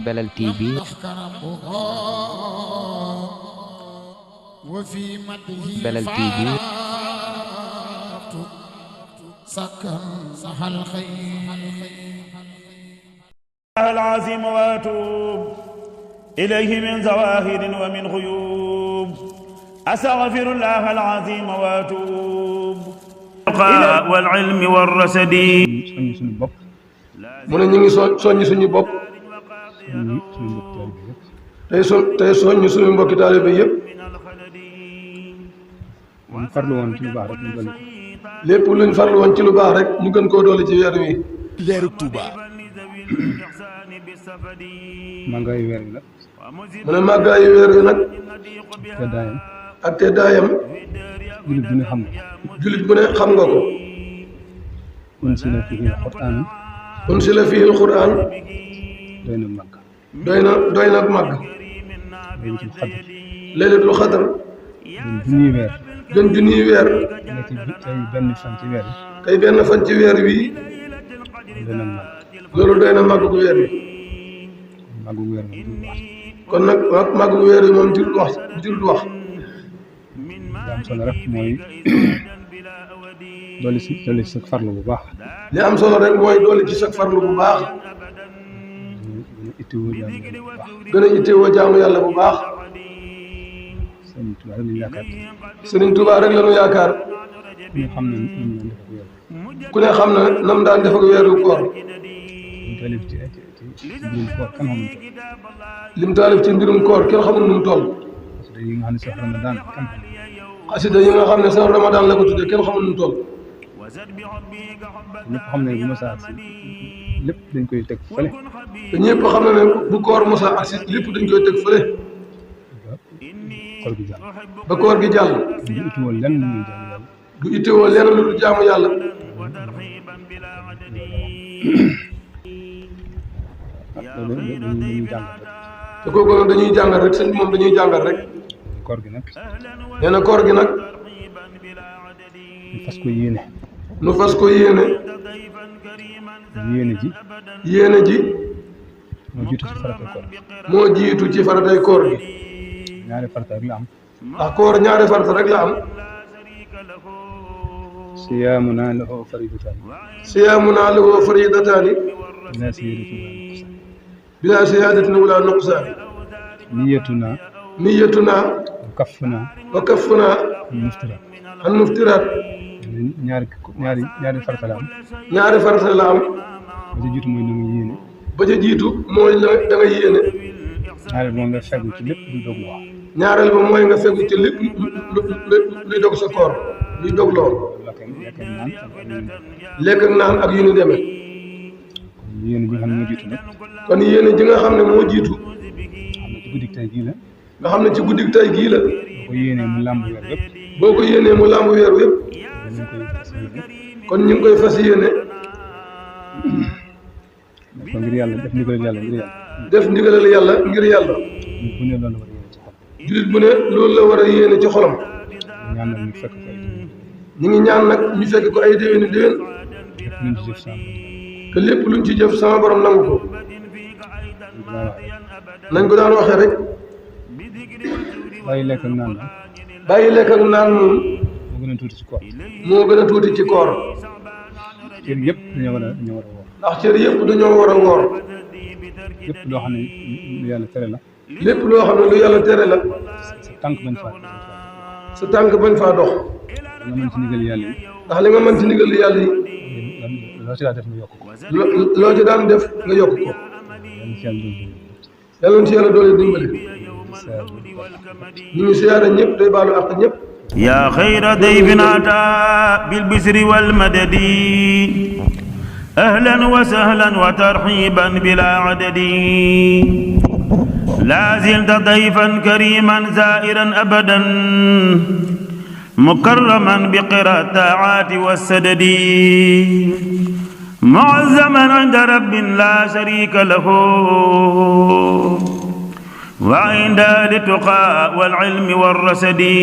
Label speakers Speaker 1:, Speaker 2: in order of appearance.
Speaker 1: Belal TV Belal TV
Speaker 2: العظيم واتوب إليه من زواهر ومن غيوب أستغفر الله العظيم واتوب والعلم والرسد
Speaker 3: mu ne ñu ngi soññ suñu bopp tey soññ suñu mbokki taalibe yëpp lépp luñ farlu woon ci lu baax rek ñu gën koo dolli ci weer wi.
Speaker 4: leeru Touba.
Speaker 5: màggaayu weer wi nag.
Speaker 3: mu ne màggaayu weer wi nag.
Speaker 5: teddaayam.
Speaker 3: ak teddaayam.
Speaker 5: jullit bu ne xam nga.
Speaker 3: jullit bu ne xam nga ko.
Speaker 5: unsila fiihi al-Qur'aan.
Speaker 3: unsila fiihi al-Qur'aan.
Speaker 5: doy na màgg.
Speaker 3: doy na màgg.
Speaker 5: laylatul qadr.
Speaker 3: laylatul qadr.
Speaker 5: gën junniy weer.
Speaker 3: gën junniy weer.
Speaker 5: nekk tey benn fan ci weer wi.
Speaker 3: tey benn fan ci weer wi.
Speaker 5: doy na màgg.
Speaker 3: loolu doy na màgg gu weer wi.
Speaker 5: màggu weer moom du wax.
Speaker 3: kon nag màgg gu weer wi moom jurul wax.
Speaker 5: li am solo rek mooy dolli si sa farlu bu baax.
Speaker 3: li am solo rek mooy dolli ci sa farlu bu baax. gën a ittewoo jaamu yàlla bu baax. Sëriñ Tuubaa rek la ñu yaakaar. ku ne xam na nam daan def ak weeru koor. lim taalif ci mbirum koor kenn xamul nu mu toll. xasida yi nga xam ne sax Ramadan la ko tuddee kenn xamul nu mu toll.
Speaker 5: ñëpp xam ne bu Moussa agsi lépp dañ koy teg fële.
Speaker 3: te ñëpp xam na ne bu koor Moussa agsi lépp dañ koy teg fële.
Speaker 5: koor gi jàll.
Speaker 3: ba koor gi jàll.
Speaker 5: du ittiwoo lenn lu dul jaamu yàlla.
Speaker 3: du ittiwoo lenn lu dul jaamu yàlla. te kooku nag dañuy jàngal rek sëñ bi moom dañuy jàngal rek.
Speaker 5: koor gi nag.
Speaker 3: nee na koor gi nag.
Speaker 5: ñu fas ko yéene.
Speaker 3: nu fas ko yéene. yéene ji.
Speaker 5: moo jiitu ci faratay koor gi.
Speaker 3: moo jiitu ci faratay koor gi.
Speaker 5: ñaari farata rek la am.
Speaker 3: ndax koor ñaari farata rek la am.
Speaker 5: siyaamunaa lahu faridataani.
Speaker 3: siyaamunaa lahu faridataani. bilaa siyaadatin wala nuqsaani. niyatunaa. wa kaffunaa. an muftiraat.
Speaker 5: ñaari farata la am.
Speaker 3: ñaari farata la am.
Speaker 5: ba ca jiitu mooy na nga yéene.
Speaker 3: ba ca jiitu mooy da nga yéene.
Speaker 5: ñaareel ba nga fegu ci lépp luy dog loo.
Speaker 3: ñaareel ba mooy nga fegu ci lépp luy dog sa koor luy dog loo. lekk ak naan ak yu ni demee.
Speaker 5: kon yéene ji nga xam ne moo jiitu.
Speaker 3: kon yéene ji nga xam ne moo jiitu.
Speaker 5: xam ne ci guddik tey gii la.
Speaker 3: nga xam ne ci guddik tey gii la.
Speaker 5: boo ko yéenee mu làmb weer yëpp.
Speaker 3: boo ko yéenee mu làmb weer yëpp. kon ñu ngi koy fas yéene.
Speaker 5: def ko ngir yàlla def ndigalal yàlla ngir yàlla.
Speaker 3: def ndigalal yàlla ngir yàlla. jullit bu ne loolu la war a yéene ci xolam. ñu ngi ñaan nag ñu fekk ko ay déwéni déwén. te lépp luñ ci jëf sama borom nangu ko. nañ ko daan waxee rek.
Speaker 5: bàyyi lekk ak naan.
Speaker 3: bàyyi lekk ak naan moom.
Speaker 5: moo gën a tuuti ci koor.
Speaker 3: moo gën a tuuti ci koor.
Speaker 5: cër yëpp dañoo war a woor.
Speaker 3: ndax cër yëpp dañoo war a woor.
Speaker 5: lépp loo xam ne lu yàlla tere la.
Speaker 3: lépp loo xam ne lu yàlla tere la.
Speaker 5: sa tànk bañ faa.
Speaker 3: sa tànk bañ faa dox.
Speaker 5: nga mën ci ndigal yàlla yi.
Speaker 3: ndax li nga mën ci ndigal yàlla yi.
Speaker 5: loo ci daan def nga yokk ko.
Speaker 3: loo ci daan def nga yokk ko. yàlla na ci yàlla doole dimbali. ñu ngi siyaare ñëpp day baalu àq ñëpp.
Speaker 2: yaa xayra dayfin ataa bil bisri wal madadi ahlan wa sahlan wa tarhiban bila adadi laa zilta dayfan kariman zairan abadan mukarraman bi qira taati wassadadi muazzaman inda rabbin la sharika lahu wa inda li tuqa wal ilmi war rasadi